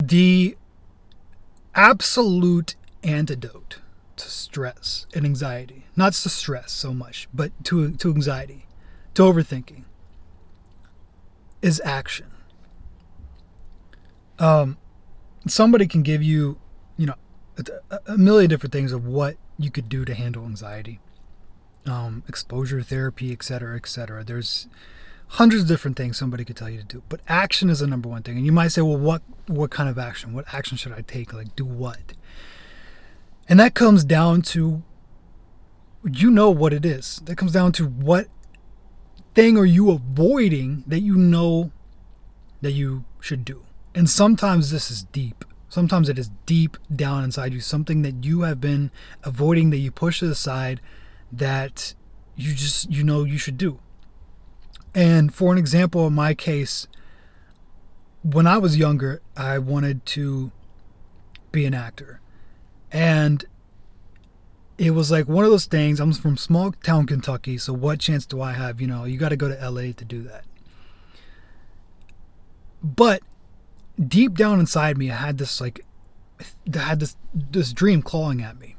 The absolute antidote to stress and anxiety, not to stress so much, but to anxiety, to overthinking, is action. Somebody can give you, a million different things of what you could do to handle anxiety. Exposure therapy, etc., etc. There's hundreds of different things somebody could tell you to do, but action is the number one thing. And you might say, well, what kind of action? What action should I take? Like, do what? And that comes down to, what it is. That comes down to what thing are you avoiding that you know that you should do. And sometimes this is deep. Sometimes it is deep down inside you, something that you have been avoiding, that you push to the side, that you just, you should do. And for an example, in my case, when I was younger, I wanted to be an actor. And it was like one of those things. I'm from small town Kentucky, so what chance do I have? You got to go to LA to do that. But deep down inside me, I had this this dream clawing at me.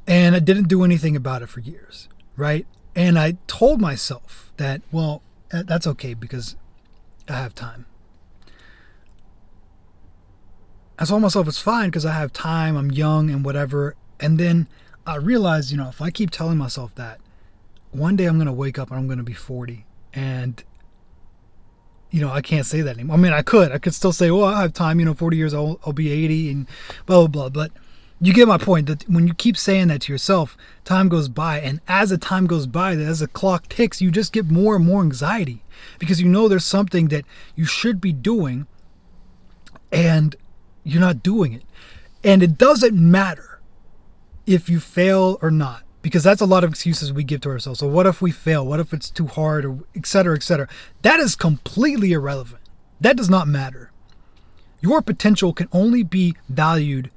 And I didn't do anything about it for years, right? And I told myself that, well, that's okay because I have time. I told myself it's fine because I have time, I'm young and whatever. And then I realized, if I keep telling myself that, one day I'm going to wake up and I'm going to be 40. And, I can't say that anymore. I mean, I could still say, well, I have time, 40 years old, I'll be 80 and blah, blah, blah. But you get my point, that when you keep saying that to yourself, time goes by. And as the time goes by, as the clock ticks, you just get more and more anxiety because there's something that you should be doing and you're not doing it. And it doesn't matter if you fail or not, because that's a lot of excuses we give to ourselves. So what if we fail? What if it's too hard, or et cetera, et cetera? That is completely irrelevant. That does not matter. Your potential can only be valued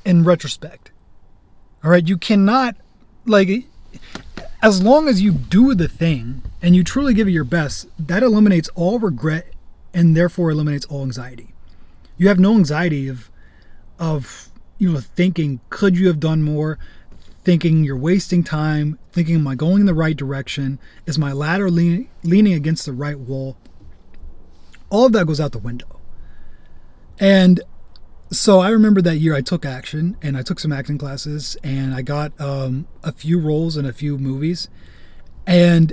in retrospect. All right. You cannot, as long as you do the thing and you truly give it your best, that eliminates all regret and therefore eliminates all anxiety. You have no anxiety of thinking, could you have done more? Thinking you're wasting time, thinking, am I going in the right direction? Is my ladder leaning against the right wall? All of that goes out the window. And so I remember that year I took action, and I took some acting classes, and I got a few roles in a few movies. And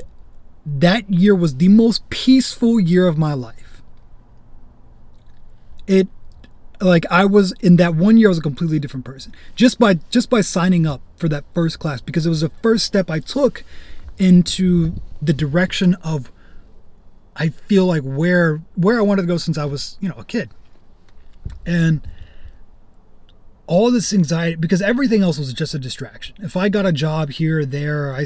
that year was the most peaceful year of my life. I was in that 1 year, I was a completely different person just by signing up for that first class, because it was the first step I took into the direction of, I feel like where I wanted to go since I was, a kid. And all this anxiety, because everything else was just a distraction. If I got a job here or there,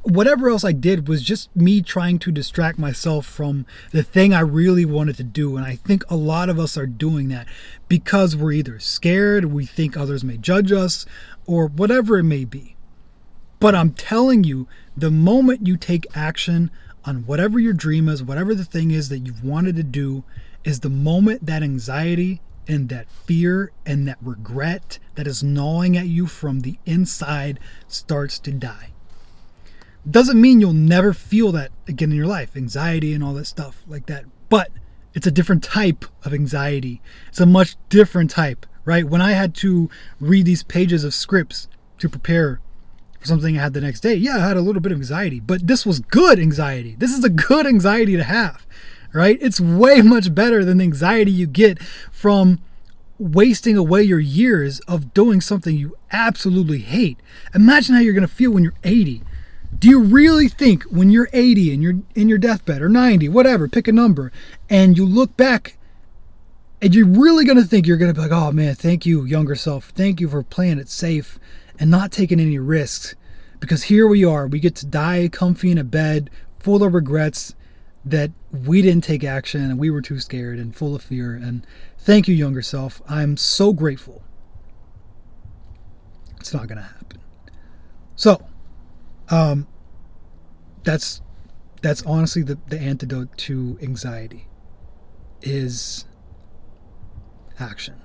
whatever else I did was just me trying to distract myself from the thing I really wanted to do. And I think a lot of us are doing that because we're either scared, we think others may judge us, or whatever it may be. But I'm telling you, the moment you take action on whatever your dream is, whatever the thing is that you've wanted to do, is the moment that anxiety and that fear and that regret that is gnawing at you from the inside starts to die. Doesn't mean you'll never feel that again in your life, anxiety and all that stuff like that. But it's a different type of anxiety. It's a much different type, right? When I had to read these pages of scripts to prepare for something I had the next day, yeah, I had a little bit of anxiety, but this was good anxiety. This is a good anxiety to have. Right? It's way much better than the anxiety you get from wasting away your years of doing something you absolutely hate. Imagine how you're going to feel when you're 80. Do you really think when you're 80 and you're in your deathbed, or 90, whatever, pick a number, and you look back, and you're really going to think, you're going to be like, oh man, thank you, younger self. Thank you for playing it safe and not taking any risks. Because here we are, we get to die comfy in a bed full of regrets that we didn't take action and we were too scared and full of fear. And thank you, younger self. I'm so grateful. It's not going to happen. So, that's honestly the antidote to anxiety, is action.